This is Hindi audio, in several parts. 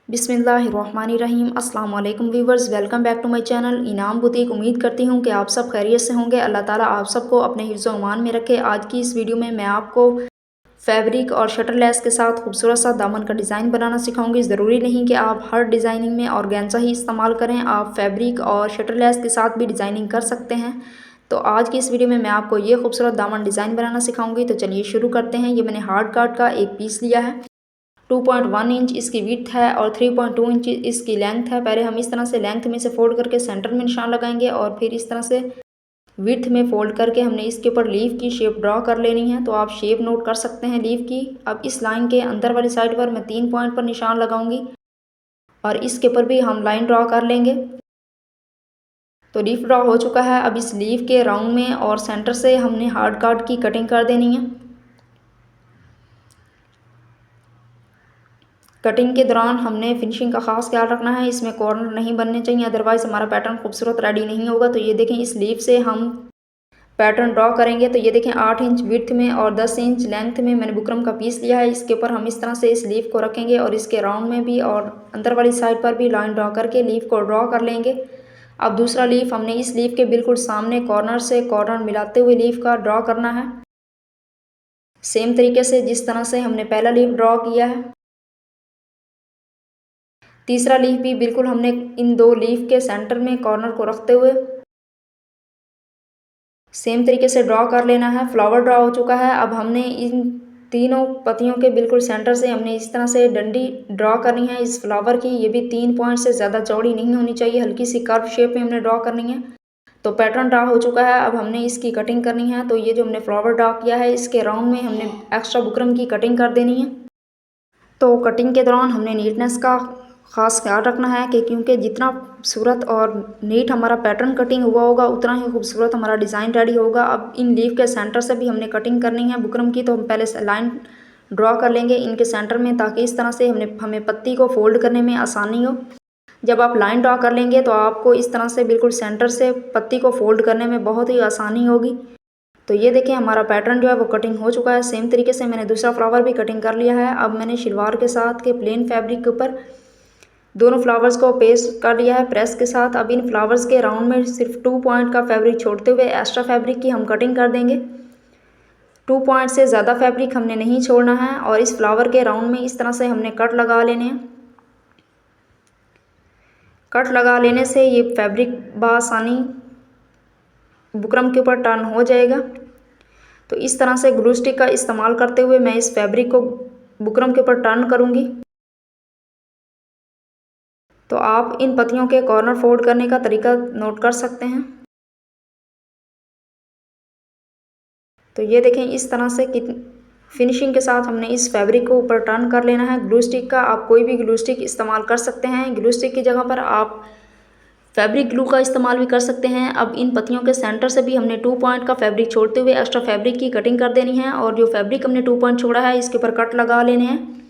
बिस्मिल्लाहिर्रहमानिर्रहीम। अस्सलाम वालेकुम viewers, welcome back to my channel Inam boutique. उम्मीद करती हूँ कि आप सब खैरियत से होंगे। अल्लाह ताला आप सबको अपने हिफ्ज़-ओ-अमान में रखे। आज की इस वीडियो में मैं आपको फैब्रिक और शटर लेस के साथ खूबसूरत सा दामन का डिज़ाइन बनाना सिखाऊंगी। ज़रूरी नहीं कि आप हर डिज़ाइनिंग में ऑर्गेन्जा ही इस्तेमाल करें, आप फैब्रिक और शटर लेस के साथ भी डिज़ाइनिंग कर सकते हैं। तो आज की इस वीडियो में मैं आपको ये खूबसूरत दामन डिज़ाइन बनाना सिखाऊंगी। तो चलिए शुरू करते हैं। ये मैंने हार्ड कार्ड का एक पीस लिया है। 2.1 इंच इसकी विड्थ है और 3.2 इंच इसकी लेंथ है। पहले हम इस तरह से लेंथ में से फोल्ड करके सेंटर में निशान लगाएंगे और फिर इस तरह से विड्थ में फोल्ड करके हमने इसके ऊपर लीफ की शेप ड्रॉ कर लेनी है। तो आप शेप नोट कर सकते हैं लीफ की। अब इस लाइन के अंदर वाली साइड पर मैं 3 पॉइंट पर निशान लगाऊंगी और इसके ऊपर भी हम लाइन ड्रॉ कर लेंगे। तो लीफ ड्रॉ हो चुका है। अब इस लीफ के राउंड में और सेंटर से हमने हार्ड कार्ड की कटिंग कर देनी है। कटिंग के दौरान हमने फिनिशिंग का खास ख्याल रखना है, इसमें कॉर्नर नहीं बनने चाहिए, अदरवाइज़ हमारा पैटर्न खूबसूरत रेडी नहीं होगा। तो ये देखें, इस लीफ से हम पैटर्न ड्रॉ करेंगे। तो ये देखें 8 इंच विड्थ में और 10 इंच लेंथ में मैंने बुकरम का पीस लिया है। इसके ऊपर हम इस तरह से इस लीफ को रखेंगे और इसके राउंड में भी और अंदर वाली साइड पर भी लाइन ड्रॉ करके लीफ को ड्रॉ कर लेंगे। अब दूसरा लीफ हमने इस लीफ के बिल्कुल सामने कॉर्नर से कॉर्नर मिलाते हुए लीफ का ड्रॉ करना है, सेम तरीके से जिस तरह से हमने पहला लीफ ड्रॉ किया है। तीसरा लीफ भी बिल्कुल हमने इन दो लीफ के सेंटर में कॉर्नर को रखते हुए सेम तरीके से ड्रॉ कर लेना है। फ्लावर ड्रॉ हो चुका है। अब हमने इन तीनों पत्तियों के बिल्कुल सेंटर से हमने इस तरह से डंडी ड्रॉ करनी है इस फ्लावर की। ये भी 3 पॉइंट से ज़्यादा चौड़ी नहीं होनी चाहिए, हल्की सी कर्व शेप में हमने ड्रॉ करनी है। तो पैटर्न ड्रॉ हो चुका है। अब हमने इसकी कटिंग करनी है। तो ये जो हमने फ्लावर ड्रॉ किया है इसके राउंड में हमने एक्स्ट्रा बुकरम की कटिंग कर देनी है। तो कटिंग के दौरान हमने नीटनेस का ख़ास ख्याल रखना है कि क्योंकि जितना खूबसूरत और नीट हमारा पैटर्न कटिंग हुआ होगा उतना ही खूबसूरत हमारा डिज़ाइन रेडी होगा। अब इन लीफ के सेंटर से भी हमने कटिंग करनी है बुकरम की। तो हम पहले से लाइन ड्रॉ कर लेंगे इनके सेंटर में, ताकि इस तरह से हमें पत्ती को फोल्ड करने में आसानी हो। जब आप लाइन ड्रॉ कर लेंगे तो आपको इस तरह से बिल्कुल सेंटर से पत्ती को फोल्ड करने में बहुत ही आसानी होगी। तो ये देखें, हमारा पैटर्न जो है वो कटिंग हो चुका है। सेम तरीके से मैंने दूसरा फ्लावर भी कटिंग कर लिया है। अब मैंने शलवार के साथ के प्लेन फैब्रिक के ऊपर दोनों फ्लावर्स को पेस्ट कर लिया है प्रेस के साथ। अब इन फ्लावर्स के राउंड में सिर्फ 2 पॉइंट का फैब्रिक छोड़ते हुए एक्स्ट्रा फैब्रिक की हम कटिंग कर देंगे। 2 पॉइंट से ज़्यादा फैब्रिक हमने नहीं छोड़ना है और इस फ्लावर के राउंड में इस तरह से हमने कट लगा लेने हैं। कट लगा लेने से ये फैब्रिक बआसानी बुकरम के ऊपर टर्न हो जाएगा। तो इस तरह से ग्लू स्टिक का इस्तेमाल करते हुए मैं इस फैब्रिक को बुकरम के ऊपर टर्न करूँगी। तो आप इन पत्तियों के कॉर्नर फोल्ड करने का तरीका नोट कर सकते हैं। तो ये देखें, इस तरह से फिनिशिंग के साथ हमने इस फैब्रिक को ऊपर टर्न कर लेना है। ग्लू स्टिक का आप कोई भी ग्लू स्टिक इस्तेमाल कर सकते हैं। ग्लू स्टिक की जगह पर आप फैब्रिक ग्लू का इस्तेमाल भी कर सकते हैं। अब इन पत्तियों के सेंटर से भी हमने 2 पॉइंट का फैब्रिक छोड़ते हुए एक्स्ट्रा फैब्रिक की कटिंग कर देनी है और जो फैब्रिक हमने 2 पॉइंट छोड़ा है इसके ऊपर कट लगा लेने हैं।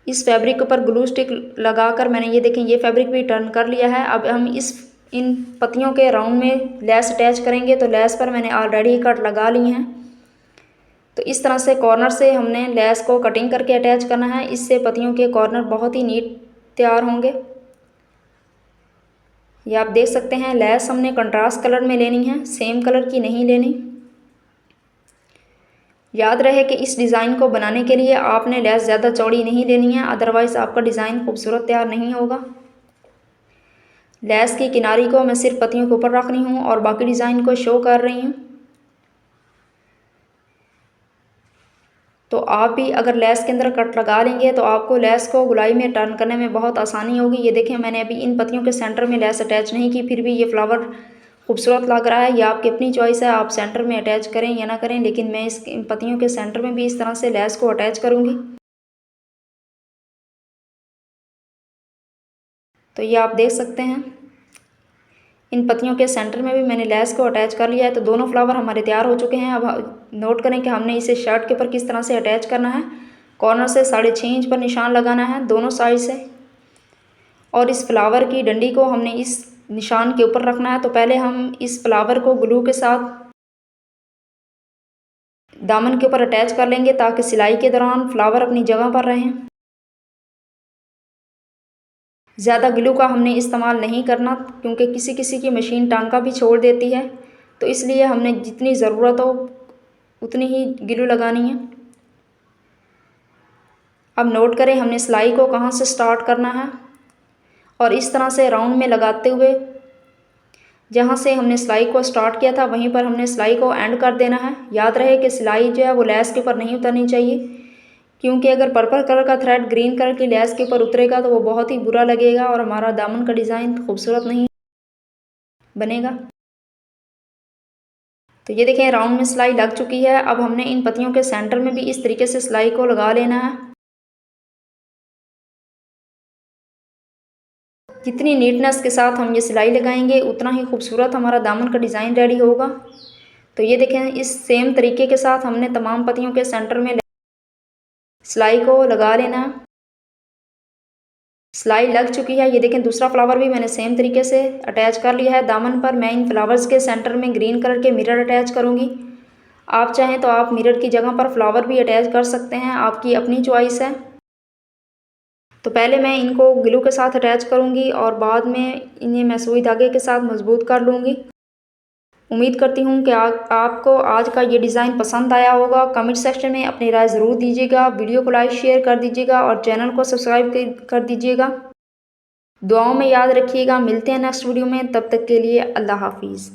इस फैब्रिक के ऊपर ग्लू स्टिक लगाकर मैंने ये देखें ये फैब्रिक भी टर्न कर लिया है। अब हम इन पत्तियों के राउंड में लेस अटैच करेंगे। तो लेस पर मैंने ऑलरेडी कट लगा ली हैं। तो इस तरह से कॉर्नर से हमने लेस को कटिंग करके अटैच करना है। इससे पत्तियों के कॉर्नर बहुत ही नीट तैयार होंगे। ये आप देख सकते हैं, लेस हमने कंट्रास्ट कलर में लेनी है, सेम कलर की नहीं लेनी। याद रहे कि इस डिज़ाइन को बनाने के लिए आपने लेस ज़्यादा चौड़ी नहीं लेनी है, अदरवाइज़ आपका डिज़ाइन खूबसूरत तैयार नहीं होगा। लेस की किनारी को मैं सिर्फ पत्तियों के ऊपर रख रही हूँ और बाकी डिज़ाइन को शो कर रही हूँ। तो आप भी अगर लेस के अंदर कट लगा लेंगे तो आपको लेस को गुलाई में टर्न करने में बहुत आसानी होगी। ये देखें, मैंने अभी इन पत्तियों के सेंटर में लेस अटैच नहीं की, फिर भी ये फ्लावर खूबसूरत लग रहा है। ये आपकी अपनी चॉइस है, आप सेंटर में अटैच करें या ना करें, लेकिन मैं इन पत्तियों के सेंटर में भी इस तरह से लेस को अटैच करूँगी। तो ये आप देख सकते हैं, इन पत्तियों के सेंटर में भी मैंने लेस को अटैच कर लिया है। तो दोनों फ्लावर हमारे तैयार हो चुके हैं। अब नोट करें कि हमने इसे शर्ट के ऊपर किस तरह से अटैच करना है। कॉर्नर से 6.5 इंच पर निशान लगाना है दोनों साइड से और इस फ्लावर की डंडी को हमने इस निशान के ऊपर रखना है। तो पहले हम इस फ्लावर को ग्लू के साथ दामन के ऊपर अटैच कर लेंगे ताकि सिलाई के दौरान फ्लावर अपनी जगह पर रहें। ज़्यादा ग्लू का हमने इस्तेमाल नहीं करना, क्योंकि किसी किसी की मशीन टांका भी छोड़ देती है, तो इसलिए हमने जितनी ज़रूरत हो उतनी ही ग्लू लगानी है। अब नोट करें हमने सिलाई को कहाँ से स्टार्ट करना है, और इस तरह से राउंड में लगाते हुए जहाँ से हमने सिलाई को स्टार्ट किया था वहीं पर हमने सिलाई को एंड कर देना है। याद रहे कि सिलाई जो है वो लेस के ऊपर नहीं उतरनी चाहिए, क्योंकि अगर पर्पल कलर का थ्रेड ग्रीन कलर की लेस के ऊपर उतरेगा तो वो बहुत ही बुरा लगेगा और हमारा दामन का डिज़ाइन खूबसूरत नहीं बनेगा। तो ये देखें राउंड में सिलाई लग चुकी है। अब हमने इन पत्तियों के सेंटर में भी इस तरीके से सिलाई को लगा लेना है। जितनी नीटनेस के साथ हम ये सिलाई लगाएंगे उतना ही खूबसूरत हमारा दामन का डिज़ाइन रेडी होगा। तो ये देखें इस सेम तरीके के साथ हमने तमाम पत्तियों के सेंटर में सिलाई को लगा लेना है। सिलाई लग चुकी है। ये देखें दूसरा फ्लावर भी मैंने सेम तरीके से अटैच कर लिया है दामन पर। मैं इन फ्लावर्स के सेंटर में ग्रीन कलर के मिरर अटैच करूँगी। आप चाहें तो आप मिरर की जगह पर फ्लावर भी अटैच कर सकते हैं, आपकी अपनी चॉइस है। तो पहले मैं इनको ग्लू के साथ अटैच करूँगी और बाद में इन्हें मैं सुई धागे के साथ मजबूत कर लूँगी। उम्मीद करती हूँ कि आपको आज का ये डिज़ाइन पसंद आया होगा। कमेंट सेक्शन में अपनी राय ज़रूर दीजिएगा। वीडियो को लाइक शेयर कर दीजिएगा और चैनल को सब्सक्राइब कर दीजिएगा। दुआओं में याद रखिएगा। मिलते हैं नेक्स्ट वीडियो में, तब तक के लिए अल्लाह हाफिज़।